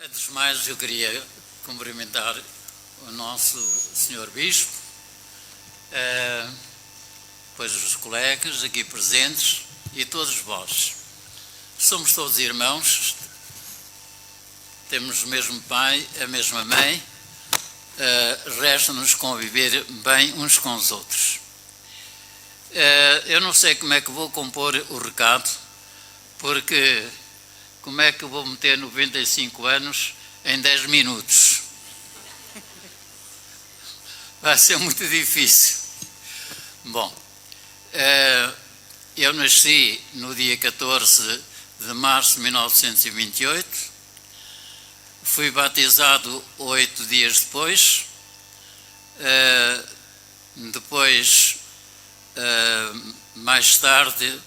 Antes de mais, eu queria cumprimentar o nosso Senhor Bispo, pois os colegas aqui presentes e todos vós. Somos todos irmãos, temos o mesmo pai, a mesma mãe, resta-nos conviver bem uns com os outros. Eu não sei como é que vou compor o recado, porque como é que eu vou meter 95 anos em 10 minutos? Vai ser muito difícil. Bom, eu nasci no dia 14 de março de 1928, fui batizado 8 dias depois, mais tarde,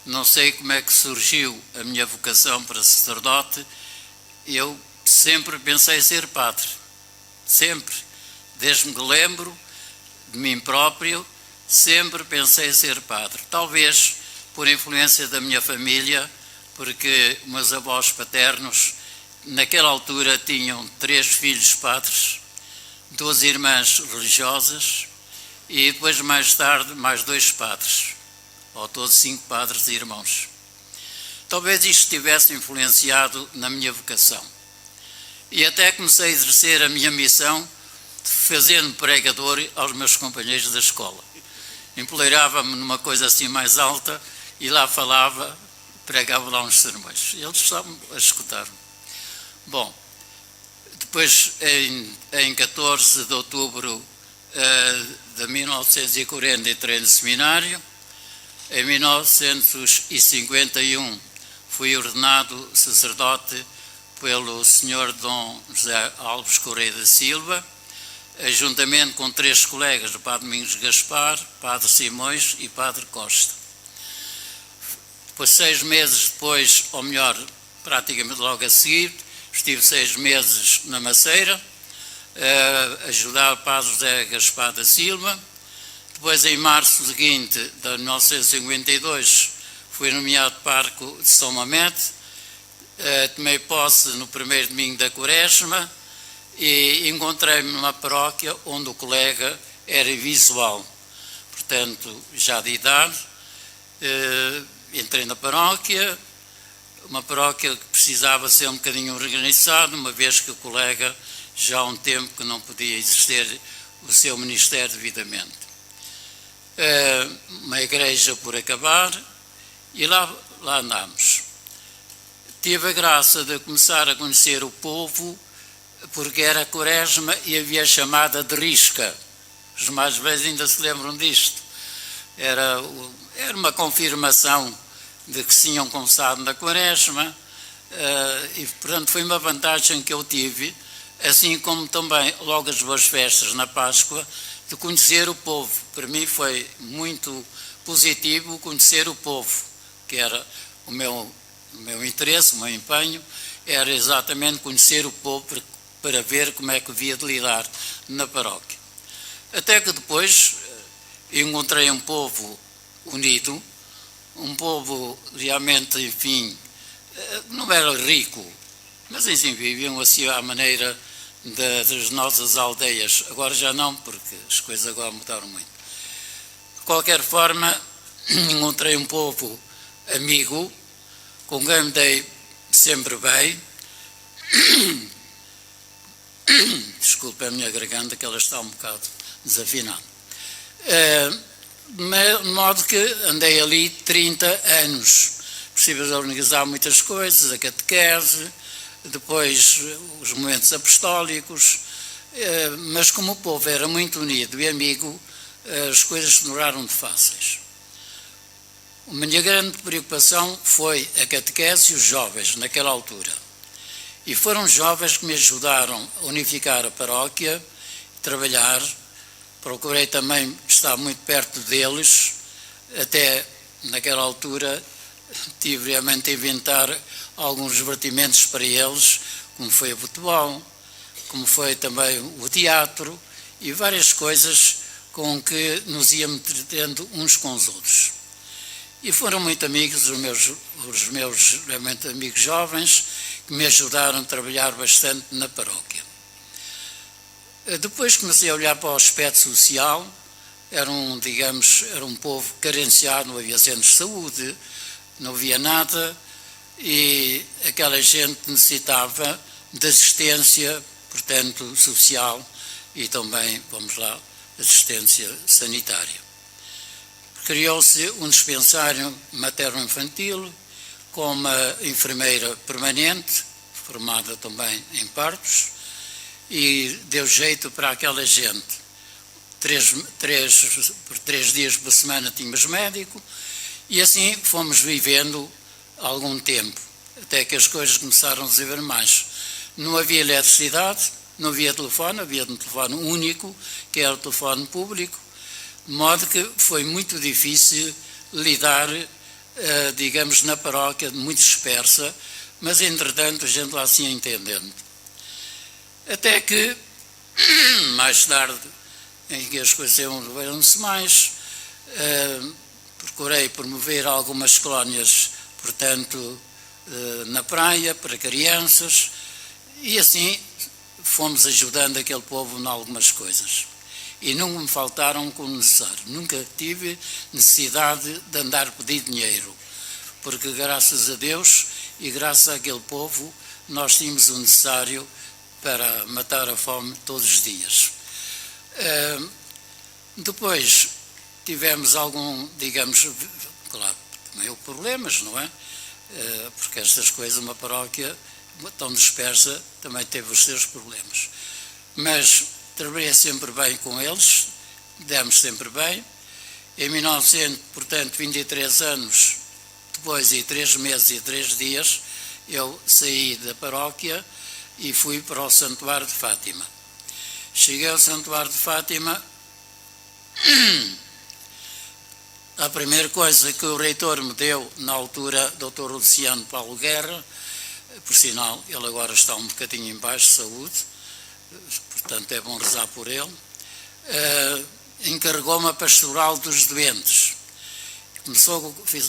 não sei como é que surgiu a minha vocação para sacerdote, eu sempre pensei ser padre, sempre, desde que me lembro de mim próprio, sempre pensei ser padre, talvez por influência da minha família, porque meus avós paternos, naquela altura, tinham 3 filhos padres, 2 irmãs religiosas e depois, mais tarde, mais 2 padres. Ao todo 5 padres e irmãos. Talvez isto tivesse influenciado na minha vocação. E até comecei a exercer a minha missão fazendo pregador aos meus companheiros da escola. Empoleirava-me numa coisa assim mais alta e lá falava, pregava lá uns sermões. Eles estavam a escutar-me. Bom, depois em 14 de outubro de 1940 entrei no seminário. Em 1951 fui ordenado sacerdote pelo Sr. Dom José Alves Correia da Silva, juntamente com 3 colegas, o Padre Domingos Gaspar, Padre Simões e Padre Costa. Depois, 6 meses depois, ou melhor, praticamente logo a seguir, estive 6 meses na Maceira, a ajudar o Padre José Gaspar da Silva. Depois, em março seguinte de 1952, fui nomeado pároco de São Mamede, tomei posse no primeiro domingo da Quaresma e encontrei-me numa paróquia onde o colega era visual, portanto, já de idade. Entrei na paróquia, uma paróquia que precisava ser um bocadinho organizada, uma vez que o colega já há um tempo que não podia exercer o seu ministério devidamente. Uma igreja por acabar e lá andámos. Tive a graça de começar a conhecer o povo porque era Quaresma e havia a chamada de risca. Os mais velhos ainda se lembram disto. Era uma confirmação de que tinham começado na Quaresma e, portanto, foi uma vantagem que eu tive, assim como também logo as boas festas na Páscoa, de conhecer o povo. Para mim foi muito positivo conhecer o povo, que era o meu interesse, o meu empenho, era exatamente conhecer o povo para ver como é que havia de lidar na paróquia. Até que depois encontrei um povo unido, um povo realmente, enfim, não era rico, mas enfim, viviam assim à maneira das nossas aldeias. Agora já não, porque as coisas agora mudaram muito. De qualquer forma, encontrei um povo amigo, com quem me dei sempre bem. Desculpe a minha garganta, que ela está um bocado desafinada. De modo que andei ali 30 anos. Possível de organizar muitas coisas, a catequese, depois os momentos apostólicos, mas como o povo era muito unido e amigo, as coisas se tornaram fáceis. A minha grande preocupação foi a catequese e os jovens, naquela altura. E foram os jovens que me ajudaram a unificar a paróquia, trabalhar. Procurei também estar muito perto deles, até naquela altura tive realmente a inventar alguns divertimentos para eles, como foi o futebol, como foi também o teatro e várias coisas com que nos íamos entretendo uns com os outros. E foram muito amigos, os meus realmente amigos jovens, que me ajudaram a trabalhar bastante na paróquia. Depois comecei a olhar para o aspecto social. Era um povo carenciado, não havia centros de saúde, não havia nada, e aquela gente necessitava de assistência, portanto, social e também, vamos lá, assistência sanitária. Criou-se um dispensário materno-infantil com uma enfermeira permanente, formada também em partos, e deu jeito para aquela gente. Por 3 dias por semana tínhamos médico, e assim fomos vivendo algum tempo, até que as coisas começaram a desenvolver mais. Não havia eletricidade, não havia telefone, havia um telefone único, que era o telefone público, de modo que foi muito difícil lidar, digamos, na paróquia, muito dispersa, mas entretanto a gente lá se ia entendendo. Até que, mais tarde, em que as coisas desenvolveram-se mais, procurei promover algumas colónias, portanto, na praia, para crianças, e assim fomos ajudando aquele povo em algumas coisas. E não me faltaram com o necessário. Nunca tive necessidade de andar a pedir dinheiro, porque graças a Deus e graças àquele povo nós tínhamos o necessário para matar a fome todos os dias. Depois tivemos claro, também houve problemas, não é? Porque estas coisas, uma paróquia tão dispersa, também teve os seus problemas. Mas trabalhei sempre bem com eles, demos sempre bem. Em 23 anos depois, e 3 meses e 3 dias, eu saí da paróquia e fui para o Santuário de Fátima. Cheguei ao Santuário de Fátima, a primeira coisa que o reitor me deu, na altura, Dr. Luciano Paulo Guerra, por sinal, ele agora está um bocadinho em baixo de saúde, portanto é bom rezar por ele, encarregou-me a pastoral dos doentes.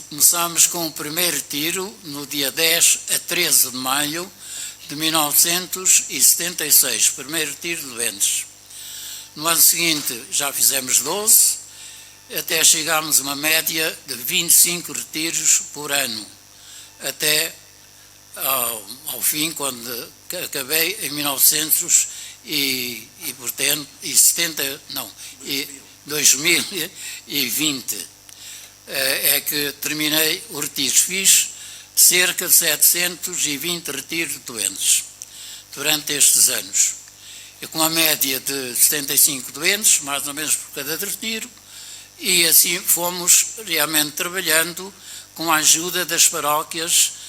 Começámos com o primeiro retiro no dia 10 a 13 de maio de 1976, primeiro retiro de doentes. No ano seguinte já fizemos 12, até chegámos a uma média de 25 retiros por ano, até ao fim, quando acabei em 2020, é que terminei os retiros. Fiz cerca de 720 retiros de doentes durante estes anos, e com uma média de 75 doentes, mais ou menos por cada retiro, e assim fomos realmente trabalhando com a ajuda das paróquias,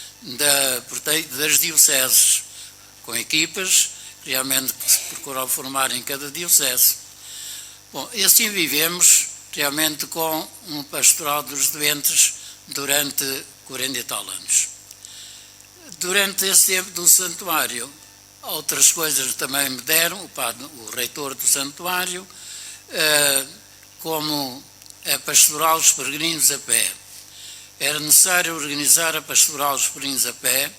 das dioceses, com equipas realmente que se procuram formar em cada diocese. Bom, e assim vivemos realmente com um pastoral dos doentes durante 40 e tal anos. Durante esse tempo do santuário, outras coisas também me deram, o reitor do santuário, como a pastoral dos peregrinos a pé. Era necessário organizar a pastoral dos peregrinos a pé,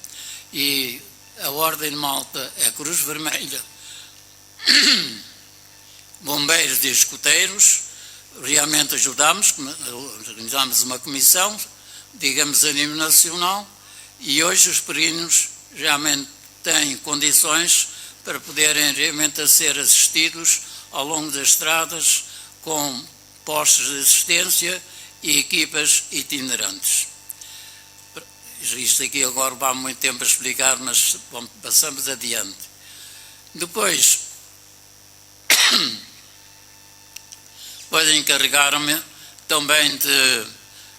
e a Ordem de Malta, a Cruz Vermelha, bombeiros e escuteiros, realmente ajudámos, organizámos uma comissão, digamos a nível nacional, e hoje os peregrinos realmente têm condições para poderem realmente ser assistidos ao longo das estradas com postos de assistência e equipas itinerantes. Isto aqui agora vai muito tempo a explicar, mas bom, passamos adiante. Depois encarregaram-me também de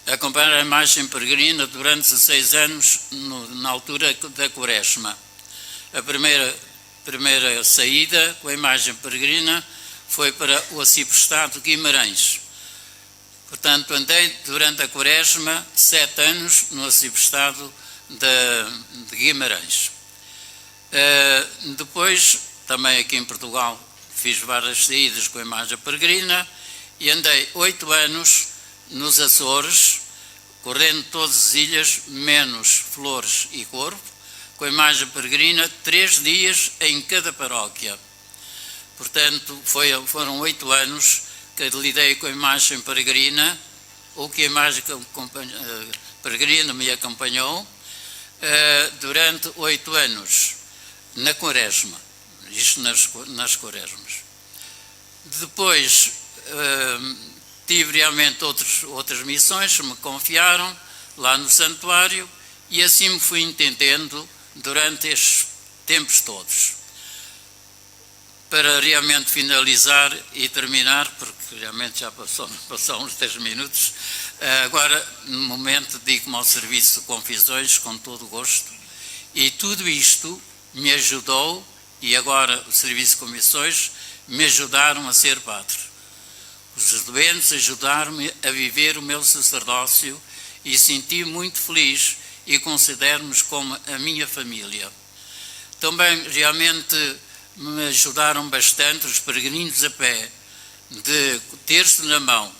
acompanhar a imagem peregrina durante 16 anos, na altura da Quaresma. A primeira saída com a imagem peregrina foi para o Arciprestado de Guimarães. Portanto, andei durante a Quaresma 7 anos no Arciprestado de Guimarães. Depois, também aqui em Portugal, fiz várias saídas com a imagem peregrina e andei 8 anos nos Açores, correndo todas as ilhas, menos Flores e Corvo, com a imagem peregrina 3 dias em cada paróquia. Portanto, foram 8 anos que lidei com a imagem peregrina, ou que a imagem peregrina me acompanhou, durante 8 anos, na Quaresma, isto nas Quaresmas. Depois, tive realmente outras missões que me confiaram lá no santuário, e assim me fui entendendo durante estes tempos todos. Para realmente finalizar e terminar, porque realmente já passou uns 10 minutos, agora, no momento, dedico-me ao serviço de confissões com todo o gosto, e tudo isto me ajudou, e agora o serviço de comissões me ajudaram a ser padre. Os doentes ajudaram-me a viver o meu sacerdócio e senti-me muito feliz e considero-me como a minha família. Também realmente me ajudaram bastante os peregrinos a pé, de terço na mão,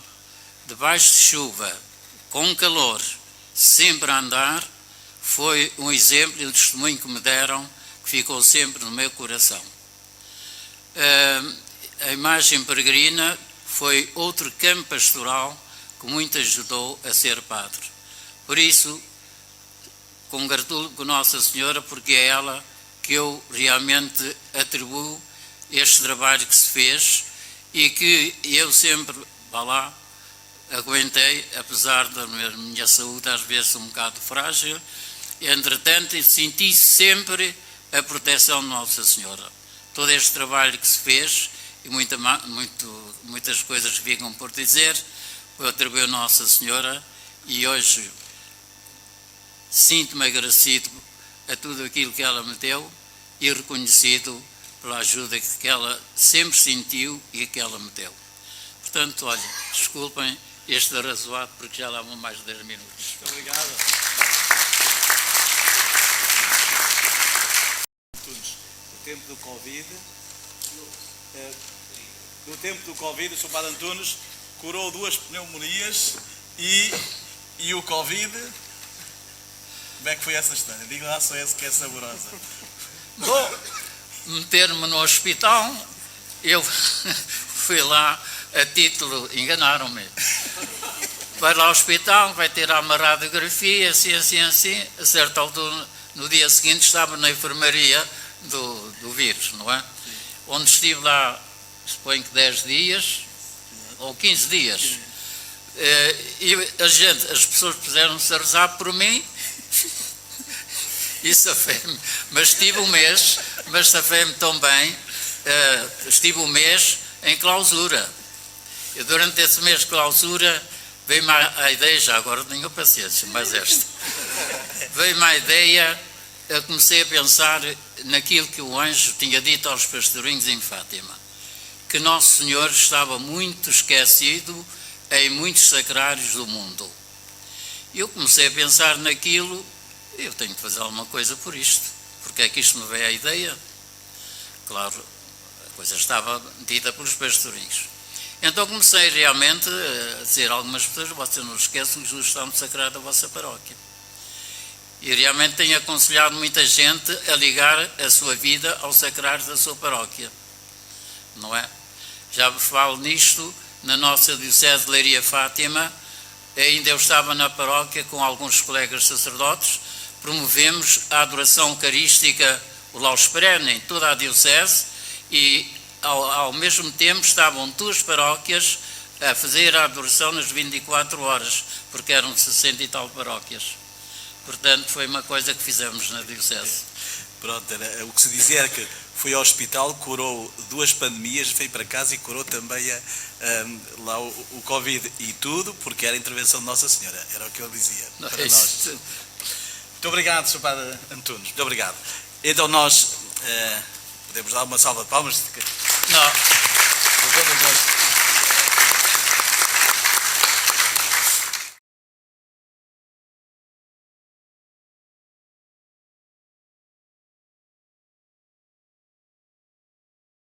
debaixo de chuva, com calor, sempre a andar. Foi um exemplo e um testemunho que me deram, que ficou sempre no meu coração. A imagem peregrina foi outro campo pastoral que muito ajudou a ser padre. Por isso, congratulo com Nossa Senhora, porque é ela que eu realmente atribuo este trabalho que se fez e que eu sempre, aguentei, apesar da minha saúde às vezes um bocado frágil. Entretanto, senti sempre a proteção de Nossa Senhora. Todo este trabalho que se fez, e muitas coisas que ficam por dizer, eu atribuo a Nossa Senhora, e hoje sinto-me agradecido a tudo aquilo que ela me deu e reconhecido pela ajuda que ela sempre sentiu e que ela me deu. Portanto, olha, desculpem este arrazoado, porque já lá vão mais de 10 minutos. Muito obrigado. No tempo do Covid, o Sr. Padre Antunes curou 2 pneumonias e o Covid. Como é que foi essa história? Diga lá só essa que é saborosa. Bom, meter-me no hospital, eu fui lá a título, enganaram-me. Vai lá ao hospital, vai ter a radiografia, assim, a certa altura, no dia seguinte estava na enfermaria do vírus, não é? Sim. Onde estive lá, suponho que 10 dias, ou 15 dias. E as pessoas puseram-se a rezar por mim, e safei-me, mas estive um mês, mas safei-me tão bem, estive um mês em clausura. E durante esse mês de clausura veio-me a ideia, já agora tenho paciência, mas veio-me a ideia, eu comecei a pensar naquilo que o anjo tinha dito aos pastorinhos em Fátima, que Nosso Senhor estava muito esquecido em muitos sacrários do mundo. Eu comecei a pensar naquilo. Eu tenho que fazer alguma coisa por isto. Porque é que isto me veio à ideia? Claro, a coisa estava dita pelos pastorinhos. Então comecei realmente a dizer a algumas pessoas: vocês não esqueçam que Jesus está no sacrário da vossa paróquia. E realmente tenho aconselhado muita gente a ligar a sua vida ao sacrário da sua paróquia. Não é? Já vos falo nisto na nossa diocese de Leiria Fátima. Ainda eu estava na paróquia com alguns colegas sacerdotes. Promovemos a adoração eucarística, o Laus Perene, em toda a diocese, e ao mesmo tempo estavam 2 paróquias a fazer a adoração nas 24 horas, porque eram 60 e tal paróquias. Portanto, foi uma coisa que fizemos na diocese. Pronto, o que se dizia era que foi ao hospital, curou 2 pandemias, veio para casa e curou também lá o Covid, e tudo porque era a intervenção de Nossa Senhora, era o que ele dizia para nós. Muito obrigado, Sr. Padre Antunes, muito obrigado. Então nós podemos dar uma salva de palmas? Não.